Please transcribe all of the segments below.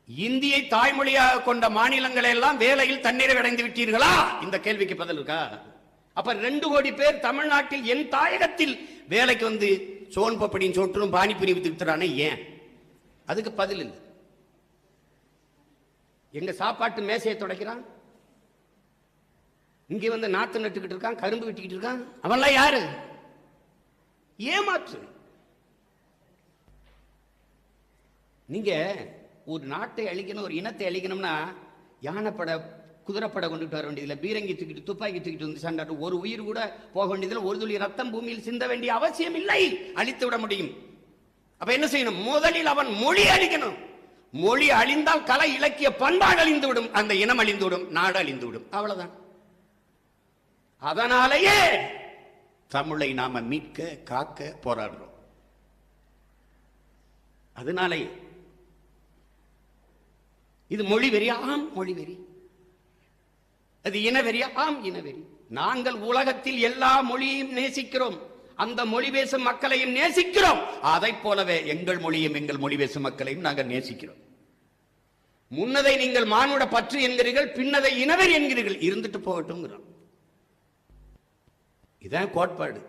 இந்தியை தாய்மொழியாக கொண்ட மாநிலங்களை எல்லாம் வேலையில் தன்னிறைவடைந்து விட்டீர்களா? இந்த கேள்விக்கு பதில் இருக்கா? அப்ப 2 கோடி பேர் தமிழ்நாட்டில் என் தாயகத்தில் வேலைக்கு வந்து சோன் பப்படின்னு சொட்டும் பானிபுரி வித்துறானே, ஏன்? அதுக்கு பதில் இல்லை. எங்க சாப்பாட்டு மேசையை துடைக்கிறான், இங்கே வந்து நாத்து நட்டுக்கிட்டு இருக்கான், கரும்பு வெட்டிக்கிட்டு இருக்கான், அவன்லாம் யாரு? ஏமாற்று. நீங்க ஒரு நாட்டை அழிக்கணும், ஒரு இனத்தை அழிக்கணும்னா யானைப்பட குதிரைப்பட கொண்டுட்டு வர வேண்டியதில்லை, பீரங்கி தூக்கிட்டு துப்பாக்கி தூக்கிட்டு வந்து சண்டாட்டு ஒரு உயிர் கூட போக வேண்டியதில்லை, ஒரு துளி ரத்தம் பூமியில் சிந்த வேண்டிய அவசியம் இல்லை, அழித்து விட முடியும். அப்ப என்ன செய்யணும்? முதலில் அவன் மொழி அழிக்கணும். மொழி அழிந்தால் கலை இலக்கிய பண்பாடு அழிந்து விடும், அந்த இனம் அழிந்து விடும், நாடு அழிந்து விடும், அவ்வளவுதான். அதனாலேயே தமிழை நாம மீட்க காக்க போராடுறோம். அதனாலேயே இது மொழி வெறியா? ஆம் மொழி வெறி. அது இனவெறியா? ஆம் இனவெறி. நாங்கள் உலகத்தில் எல்லா மொழியையும் நேசிக்கிறோம், அந்த மொழி பேசும் மக்களையும் நேசிக்கிறோம். அதை போலவே எங்கள் மொழியும் எங்கள் மொழி பேசும் மக்களையும் நாங்கள் நேசிக்கிறோம். முன்னதை நீங்கள் மானுட பற்று என்கிறீர்கள், பின்னதை இனவெறி என்கிறீர்கள், இருந்துட்டு போகட்டும். இதான் கோட்பாடு.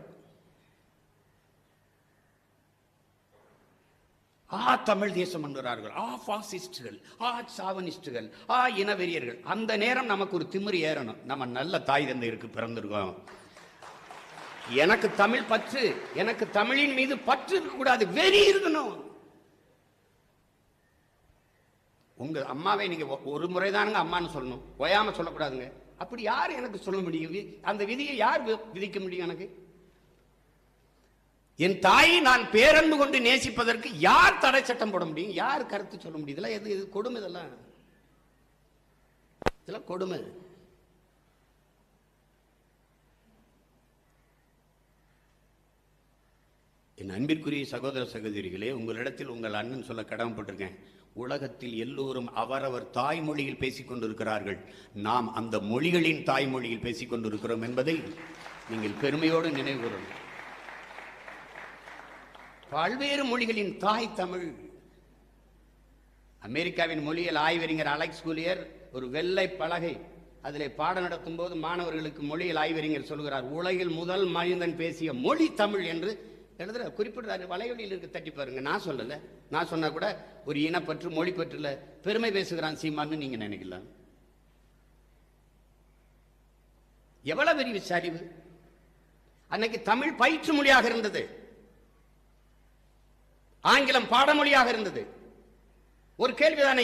தமிழ் தேசம் என்கிறார்கள், பாசிஸ்டுகள், சாவனிஸ்டுகள், இனவெறியர்கள். அந்த நேரம் நமக்கு ஒரு திமிரு ஏறணும். நம்ம நல்ல தாய் தந்தையருக்கு பிறந்திருக்கோம், எனக்கு தமிழ் பற்று, எனக்கு தமிழின் மீது பற்று இருக்கக்கூடாது, வெறி இருக்கணும். உங்க அம்மாவை நீங்க ஒரு முறைதானுங்க அம்மான்னு சொல்லணும், ஓயாம சொல்லக்கூடாதுங்க. அப்படி யார் எனக்கு சொல்ல முடியும்? அந்த விதியை யார் விதிக்க முடியும்? எனக்கு என் தாயை நான் பேரன்பு கொண்டு நேசிப்பதற்கு யார் தடை சட்டம் போட முடியும்? யார் கருத்து சொல்ல முடியும்? இதெல்லாம் எது? இது கொடுமை. இதெல்லாம் கொடுமை. என் அன்பிற்குரிய சகோதர சகோதரிகளே, உங்களிடத்தில் உங்கள் அண்ணன் சொல்ல கடமைப்பட்டிருக்கேன். உலகத்தில் எல்லோரும் அவரவர் தாய்மொழியில் பேசிக் கொண்டிருக்கிறார்கள், நாம் அந்த மொழிகளின் தாய்மொழியில் பேசிக் கொண்டிருக்கிறோம் என்பதை நீங்கள் பெருமையோடு நினைவு கூறணும். பல்வேறு மொழிகளின் தாய் தமிழ். அமெரிக்காவின் மொழியியல் ஆய்வறிஞர் அலெக்ஸ் குலியர் ஒரு வெள்ளை பலகை, அதில் பாடம் நடத்தும் போது மாணவர்களுக்கு மொழியியல் ஆய்வறிஞர் சொல்கிறார், உலகில் முதல் மனிதன் பேசிய மொழி தமிழ் என்று எழுதுற குறிப்பிடுறாரு. வலையொலியில் இருக்கு, தட்டி பாருங்க. நான் சொல்லல, நான் சொன்னா கூட ஒரு இனப்பற்று மொழி பற்றுல பெருமை பேசுகிறான் சீமான்னு நீங்க நினைக்கலாம். எவ்வளவு பெரிய சரிவு! அன்னைக்கு தமிழ் பயிற்று மொழியாக இருந்தது, ஆங்கிலம் பாடமொழியாக இருந்தது. ஒரு கேள்விதானே,